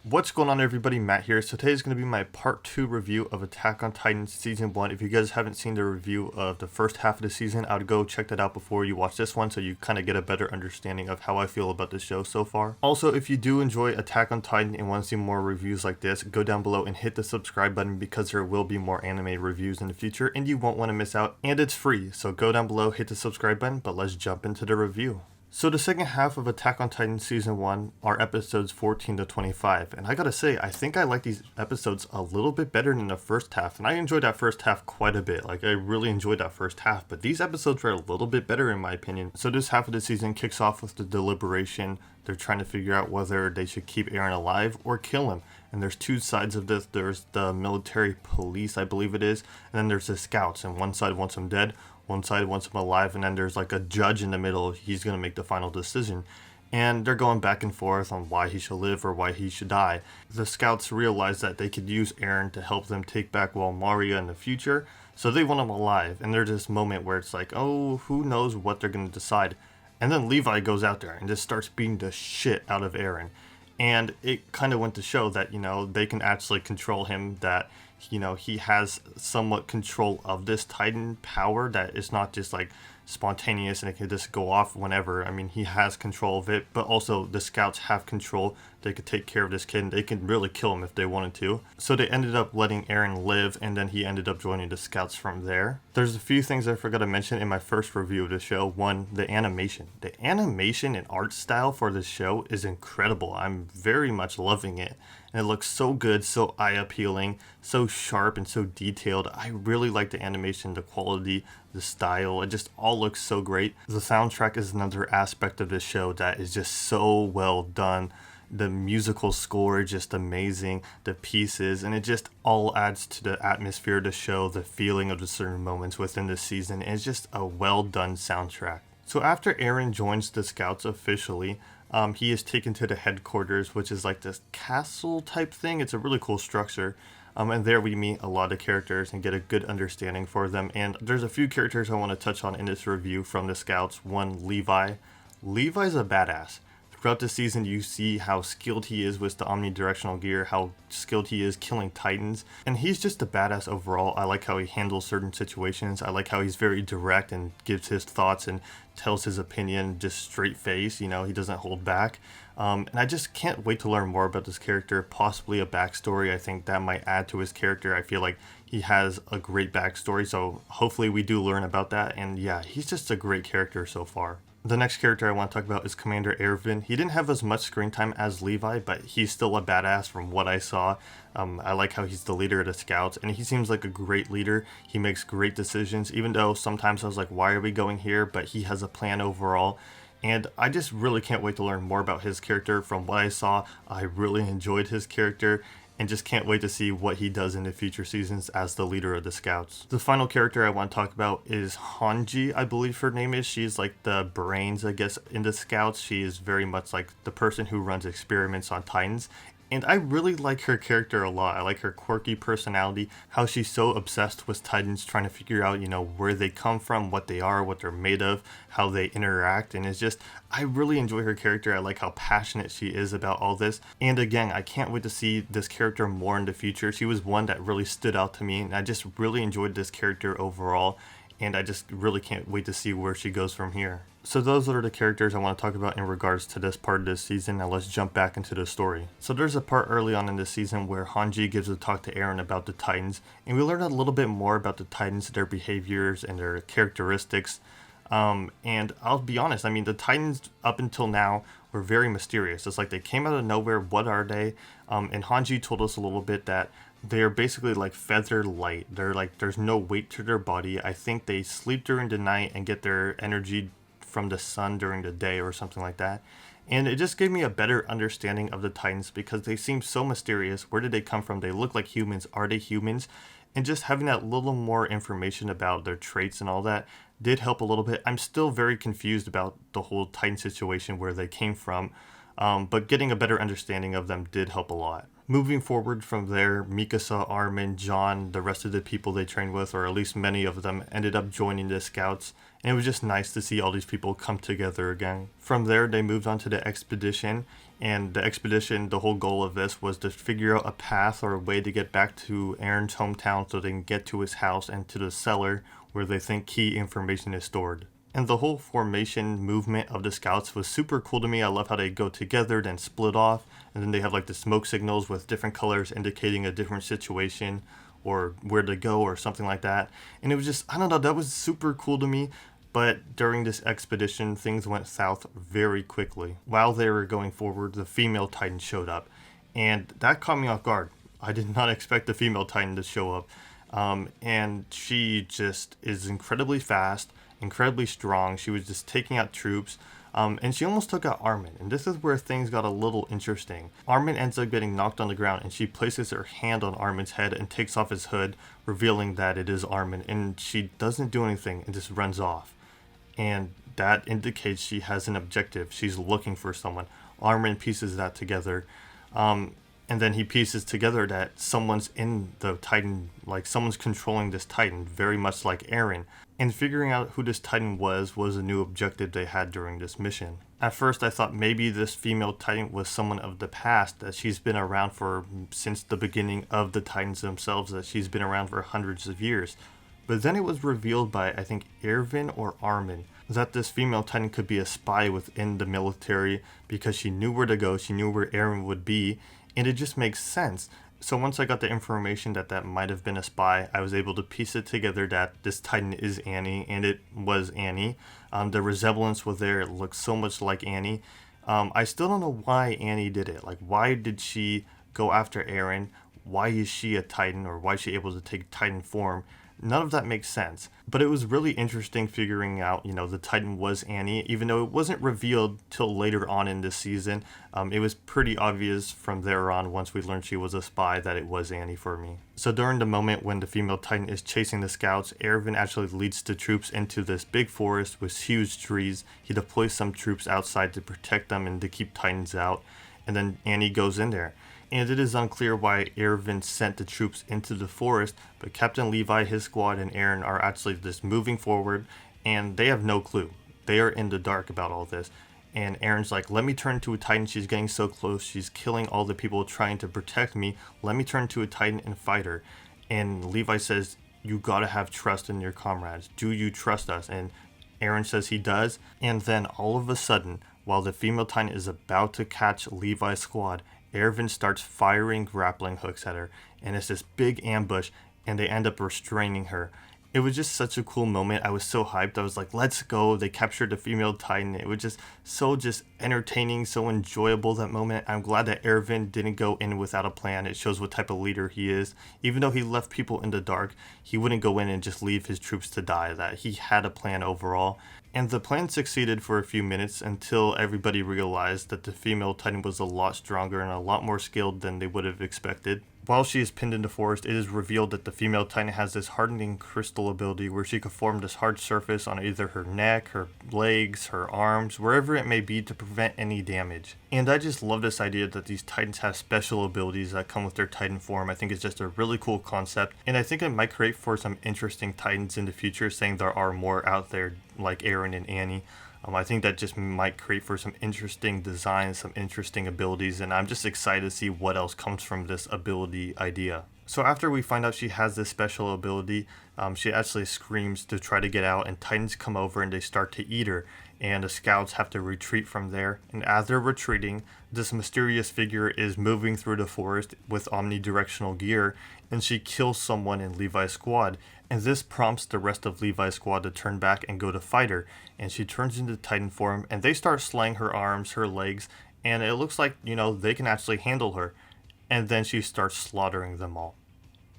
What's going on, everybody? Matt here. So today is going to be my part 2 review of Attack on Titan Season 1. If you guys haven't seen the review of the first half of the season, I would go check that out before you watch this one so you kind of get a better understanding of how I feel about the show so far. Also, if you do enjoy Attack on Titan and want to see more reviews like this, go down below and hit the subscribe button because there will be more anime reviews in the future and you won't want to miss out. And it's free, so go down below, hit the subscribe button, but let's jump into the review. So the second half of Attack on Titan Season 1 are episodes 14 to 25, and I gotta say, I think I like these episodes a little bit better than the first half, and I enjoyed that first half quite a bit. Like, I really enjoyed that first half, but these episodes were a little bit better in my opinion. So this half of the season kicks off with the deliberation. They're trying to figure out whether they should keep Eren alive or kill him. And there's two sides of this. There's the military police, I believe it is, and then there's the scouts, and one side wants him dead, one side wants him alive, and then there's like a judge in the middle. He's going to make the final decision. And they're going back and forth on why he should live or why he should die. The scouts realize that they could use Eren to help them take back Walmaria in the future, so they want him alive. And there's this moment where it's like, oh, who knows what they're going to decide. And then Levi goes out there and just starts beating the shit out of Eren. And it kind of went to show that, they can actually control him, that, he has somewhat control of this Titan power, that it's not just like spontaneous and it can just go off whenever. I mean, he has control of it, but also the scouts have control. They could take care of this kid and they can really kill him if they wanted to. So they ended up letting Eren live, and then he ended up joining the scouts from there. There's a few things I forgot to mention in my first review of the show. One, the animation. The animation and art style for this show is incredible. I'm very much loving it. And it looks so good, so eye-appealing, so sharp and so detailed. I really like the animation, the quality, the style. It just all looks so great. The soundtrack is another aspect of this show that is just so well done. The musical score is just amazing, the pieces, and it just all adds to the atmosphere of the show, the feeling of the certain moments within the season. It's just a well done soundtrack. So after Eren joins the scouts officially, he is taken to the headquarters, which is like this castle type thing. It's a really cool structure. And there we meet a lot of characters and get a good understanding for them. And there's a few characters I want to touch on in this review from the scouts. One, Levi. Levi's a badass. Throughout the season, you see how skilled he is with the omnidirectional gear, how skilled he is killing titans, and he's just a badass overall. I like how he handles certain situations. I like how he's very direct and gives his thoughts and tells his opinion just straight face. He doesn't hold back. And I just can't wait to learn more about this character, possibly a backstory. I think that might add to his character. I feel like he has a great backstory, so hopefully we do learn about that. And yeah, he's just a great character so far. The next character I want to talk about is Commander Irvin. He didn't have as much screen time as Levi, but he's still a badass from what I saw. I like how he's the leader of the scouts, and he seems like a great leader. He makes great decisions, even though sometimes I was like, why are we going here? But he has a plan overall. And I just really can't wait to learn more about his character. From what I saw, I really enjoyed his character, and just can't wait to see what he does in the future seasons as the leader of the scouts. The final character I want to talk about is Hanji, I believe her name is. She's like the brains, I guess, in the scouts. She is very much like the person who runs experiments on Titans. And I really like her character a lot. I like her quirky personality, how she's so obsessed with Titans, trying to figure out, where they come from, what they are, what they're made of, how they interact. And it's just, I really enjoy her character. I like how passionate she is about all this. And again, I can't wait to see this character more in the future. She was one that really stood out to me, and I just really enjoyed this character overall. And I just really can't wait to see where she goes from here. So those are the characters I want to talk about in regards to this part of this season. Now let's jump back into the story. So there's a part early on in this season where Hanji gives a talk to Eren about the Titans, and we learn a little bit more about the Titans, their behaviors and their characteristics. And I'll be honest, the Titans up until now were very mysterious. It's like they came out of nowhere. What are they? And Hanji told us a little bit that they're basically like feather light. They're like, there's no weight to their body. I think they sleep during the night and get their energy from the sun during the day or something like that. And it just gave me a better understanding of the Titans because they seem so mysterious. Where did they come from? They look like humans. Are they humans? And just having that little more information about their traits and all that did help a little bit. I'm still very confused about the whole Titan situation, where they came from. But getting a better understanding of them did help a lot. Moving forward from there, Mikasa, Armin, John, the rest of the people they trained with, or at least many of them, ended up joining the scouts, and it was just nice to see all these people come together again. From there, they moved on to the expedition, and the expedition, the whole goal of this was to figure out a path or a way to get back to Aaron's hometown so they can get to his house and to the cellar where they think key information is stored. And the whole formation movement of the scouts was super cool to me. I love how they go together, then split off, and then they have like the smoke signals with different colors indicating a different situation or where to go or something like that. And it was just, I don't know, that was super cool to me. But during this expedition, things went south very quickly. While they were going forward, the female Titan showed up, and that caught me off guard. I did not expect the female Titan to show up. And she just is incredibly fast, incredibly strong. She was just taking out troops, and she almost took out Armin. And this is where things got a little interesting. Armin ends up getting knocked on the ground, and she places her hand on Armin's head and takes off his hood, revealing that it is Armin. And she doesn't do anything and just runs off. And that indicates she has an objective. She's looking for someone. Armin pieces that together. And then he pieces together that someone's in the Titan, like someone's controlling this Titan, very much like Eren. And figuring out who this Titan was a new objective they had during this mission. At first I thought maybe this female Titan was someone of the past, that she's been around since the beginning of the Titans themselves, that she's been around for hundreds of years. But then it was revealed by, I think, Irvin or Armin, that this female Titan could be a spy within the military because she knew where to go, she knew where Eren would be, and it just makes sense. So once I got the information that might have been a spy, I was able to piece it together that this Titan is Annie, and it was Annie. The resemblance was there. It looked so much like Annie. I still don't know why Annie did it. Like, why did she go after Eren? Why is she a Titan, or why is she able to take Titan form? None of that makes sense. But it was really interesting figuring out, the Titan was Annie, even though it wasn't revealed till later on in this season. It was pretty obvious from there on, once we learned she was a spy, that it was Annie for me. So during the moment when the female Titan is chasing the scouts, Irvin actually leads the troops into this big forest with huge trees. He deploys some troops outside to protect them and to keep Titans out. And then Annie goes in there. And it is unclear why Irvin sent the troops into the forest, but Captain Levi, his squad, and Eren are actually just moving forward, and they have no clue. They are in the dark about all this. And Eren's like, let me turn to a Titan, she's getting so close, she's killing all the people trying to protect me, let me turn to a Titan and fight her. And Levi says, you gotta have trust in your comrades, do you trust us? And Eren says he does, and then all of a sudden, while the female Titan is about to catch Levi's squad, Irvin starts firing grappling hooks at her, and it's this big ambush, and they end up restraining her. It was just such a cool moment. I was so hyped. I was like, let's go. They captured the female Titan. It was just so entertaining, so enjoyable, that moment. I'm glad that Irvin didn't go in without a plan. It shows what type of leader he is. Even though he left people in the dark, he wouldn't go in and just leave his troops to die. That he had a plan overall. And the plan succeeded for a few minutes until everybody realized that the female Titan was a lot stronger and a lot more skilled than they would have expected. While she is pinned in the forest, it is revealed that the female Titan has this hardening crystal ability where she can form this hard surface on either her neck, her legs, her arms, wherever it may be, to prevent any damage. And I just love this idea that these Titans have special abilities that come with their Titan form. I think it's just a really cool concept, and I think it might create for some interesting Titans in the future, saying there are more out there like Eren and Annie. I think that just might create for some interesting designs, some interesting abilities, and I'm just excited to see what else comes from this ability idea. So after we find out she has this special ability, she actually screams to try to get out, and Titans come over and they start to eat her, and the scouts have to retreat from there. And as they're retreating, this mysterious figure is moving through the forest with omnidirectional gear, and she kills someone in Levi's squad. And this prompts the rest of Levi's squad to turn back and go to fight her. And she turns into Titan form, and they start slaying her arms, her legs, and it looks like, they can actually handle her. And then she starts slaughtering them all.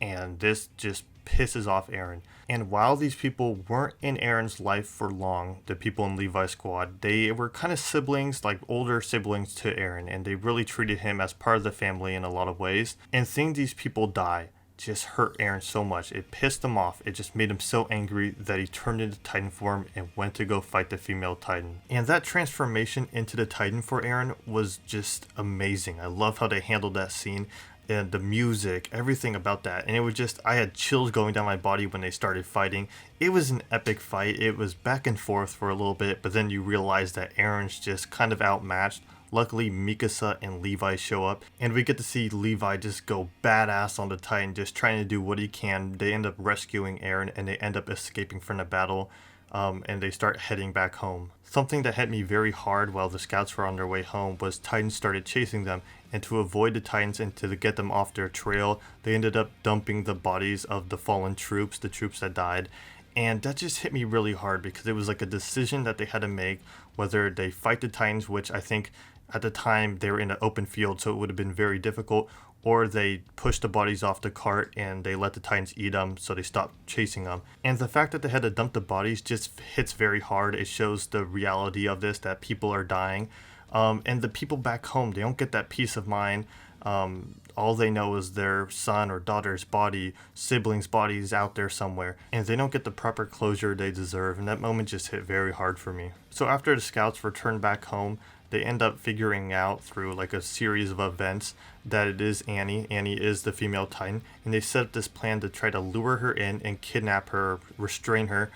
And this just pisses off Eren. And while these people weren't in Eren's life for long, the people in Levi's squad, they were kind of siblings, like older siblings to Eren, and they really treated him as part of the family in a lot of ways. And seeing these people die just hurt Eren so much. It pissed him off. It just made him so angry that he turned into Titan form and went to go fight the female Titan. And that transformation into the Titan for Eren was just amazing. I love how they handled that scene. and the music, everything about that. And it was just, I had chills going down my body when they started fighting. It was an epic fight. It was back and forth for a little bit, but then you realize that Aaron's just kind of outmatched. Luckily, Mikasa and Levi show up, and we get to see Levi just go badass on the Titan, just trying to do what he can. They end up rescuing Aaron, and they end up escaping from the battle, and they start heading back home. Something that hit me very hard while the scouts were on their way home was Titans started chasing them, and to avoid the Titans and to get them off their trail, they ended up dumping the bodies of the fallen troops, the troops that died. And that just hit me really hard because it was like a decision that they had to make, whether they fight the Titans, which I think at the time they were in an open field, so it would have been very difficult, or they pushed the bodies off the cart and they let the Titans eat them, so they stopped chasing them. And the fact that they had to dump the bodies just hits very hard. It shows the reality of this, that people are dying. And the people back home, they don't get that peace of mind. All they know is their son or daughter's body, siblings' bodies out there somewhere, and they don't get the proper closure they deserve, and that moment just hit very hard for me. So after the scouts return back home, they end up figuring out through like a series of events that it is Annie. Annie is the female Titan, and they set up this plan to try to lure her in and kidnap her, restrain her,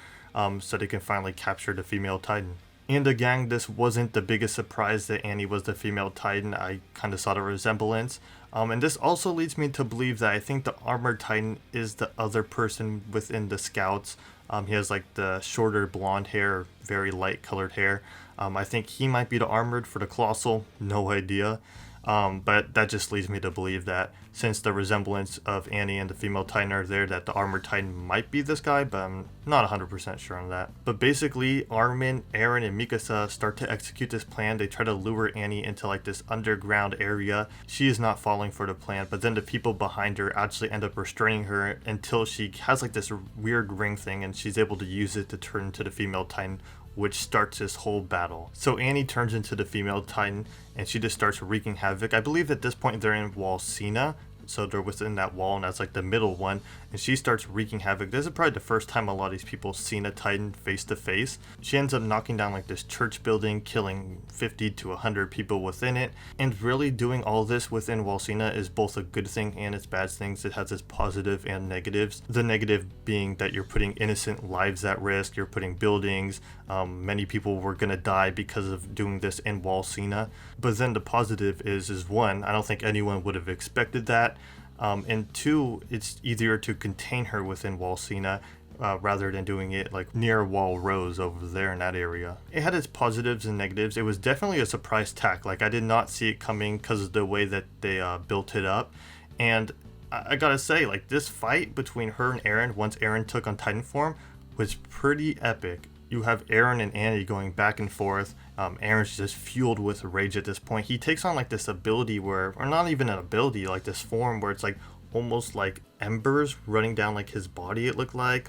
so they can finally capture the female Titan. And the gang, this wasn't the biggest surprise that Annie was the female Titan. I kind of saw the resemblance. And this also leads me to believe that I think the armored Titan is the other person within the scouts. He has like the shorter blonde hair, very light colored hair. I think he might be the armored for the Colossal, no idea. But that just leads me to believe that since the resemblance of Annie and the female Titan are there, that the armored Titan might be this guy, but I'm not 100% sure on that. But basically, Armin, Eren, and Mikasa start to execute this plan. They try to lure Annie into like this underground area. She is not falling for the plan, but then the people behind her actually end up restraining her until she has like this weird ring thing, and she's able to use it to turn into the female Titan, which starts this whole battle. So Annie turns into the female Titan, and she just starts wreaking havoc. I believe at this point they're in Walsina, so they're within that wall, and that's like the middle one, and she starts wreaking havoc. This is probably the first time a lot of these people seen a Titan face to face. She ends up knocking down like this church building, killing 50 to 100 people within it, and really doing all this within Walsina is both a good thing and its bad things. It has its positive and negatives. The negative being that you're putting innocent lives at risk, you're putting buildings, many people were gonna die because of doing this in Walsina. But then the positive is one, I don't think anyone would have expected that. And two, it's easier to contain her within Walsina rather than doing it like near Wall Rose over there in that area. It had its positives and negatives. It was definitely a surprise attack. Like I did not see it coming because of the way that they built it up. And I gotta say, like this fight between her and Eren once Eren took on Titan form was pretty epic. You have Eren and Annie going back and forth. Eren's just fueled with rage at this point. He takes on like this ability where, or not even an ability, like this form where it's like almost like embers running down like his body, it looked like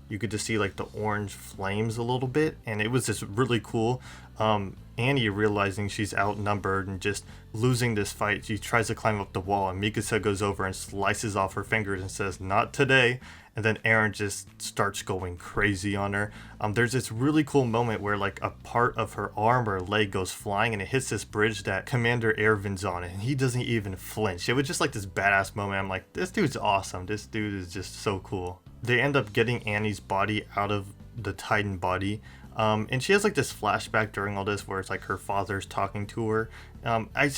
you could just see like the orange flames a little bit, and it was just really cool. Annie realizing she's outnumbered and just losing this fight, she tries to climb up the wall, and Mikasa goes over and slices off her fingers and says, "Not today." And then Eren just starts going crazy on her. There's this really cool moment where like a part of her arm or leg goes flying and it hits this bridge that Commander Irvin's on, and he doesn't even flinch. It was just like this badass moment. I'm like, this dude's awesome. This dude is just so cool. They end up getting Annie's body out of the Titan body. And she has like this flashback during all this where it's like her father's talking to her. I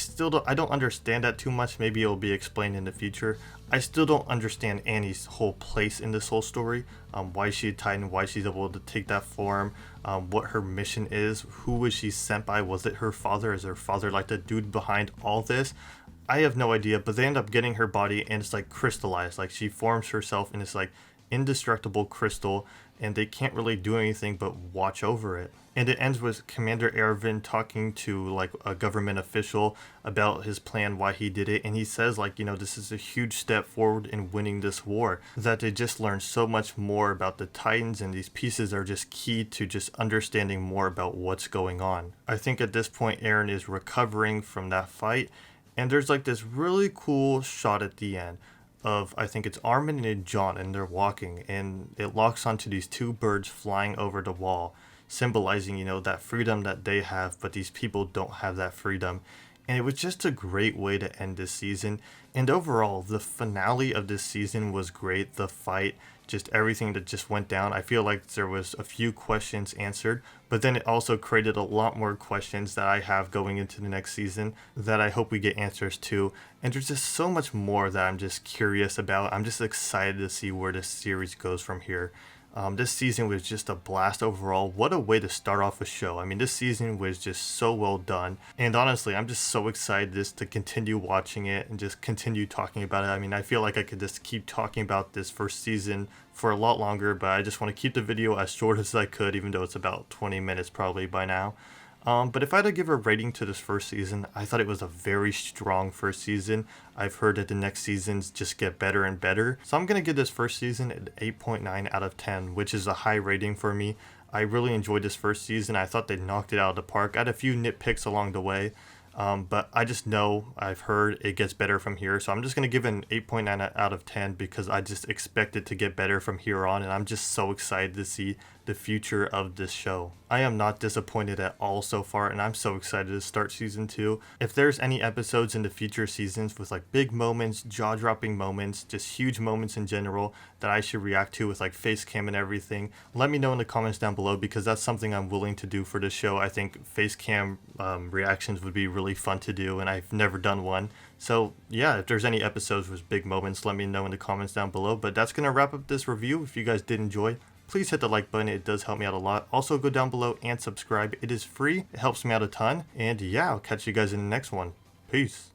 don't understand that too much. Maybe it'll be explained in the future. I still don't understand Annie's whole place in this whole story. Why she's a Titan, why she's able to take that form, what her mission is, who was she sent by, was it her father, is her father like the dude behind all this? I have no idea, but they end up getting her body and it's like crystallized, like she forms herself in this like indestructible crystal, and they can't really do anything but watch over it. And it ends with Commander Irvin talking to like a government official about his plan, why he did it, and he says like, this is a huge step forward in winning this war, that they just learned so much more about the Titans, and these pieces are just key to just understanding more about what's going on. I think at this point Eren is recovering from that fight, and there's like this really cool shot at the end of, I think it's Armin and John, and they're walking, and it locks onto these two birds flying over the wall, symbolizing, that freedom that they have, but these people don't have that freedom. And it was just a great way to end this season. And overall, the finale of this season was great. The fight, just everything that just went down. I feel like there was a few questions answered, but then it also created a lot more questions that I have going into the next season that I hope we get answers to. And there's just so much more that I'm just curious about. I'm just excited to see where this series goes from here. This season was just a blast overall. What a way to start off a show. I mean, this season was just so well done. And honestly, I'm just so excited just to continue watching it and just continue talking about it. I mean, I feel like I could just keep talking about this first season for a lot longer, but I just want to keep the video as short as I could, even though it's about 20 minutes probably by now. But if I had to give a rating to this first season, I thought it was a very strong first season. I've heard that the next seasons just get better and better. So I'm going to give this first season an 8.9 out of 10, which is a high rating for me. I really enjoyed this first season. I thought they knocked it out of the park. I had a few nitpicks along the way. But I just know, I've heard it gets better from here. So I'm just going to give it an 8.9 out of 10 because I just expect it to get better from here on. And I'm just so excited to see the future of this show. I am not disappointed at all so far, and I'm so excited to start season 2. If there's any episodes in the future seasons with like big moments, jaw-dropping moments, just huge moments in general that I should react to with like face cam and everything, let me know in the comments down below because that's something I'm willing to do for this show. I think face cam reactions would be really fun to do, and I've never done one. So yeah, if there's any episodes with big moments, let me know in the comments down below. But that's going to wrap up this review. If you guys did enjoy, please hit the like button. It does help me out a lot. Also, go down below and subscribe. It is free. It helps me out a ton. And yeah, I'll catch you guys in the next one. Peace.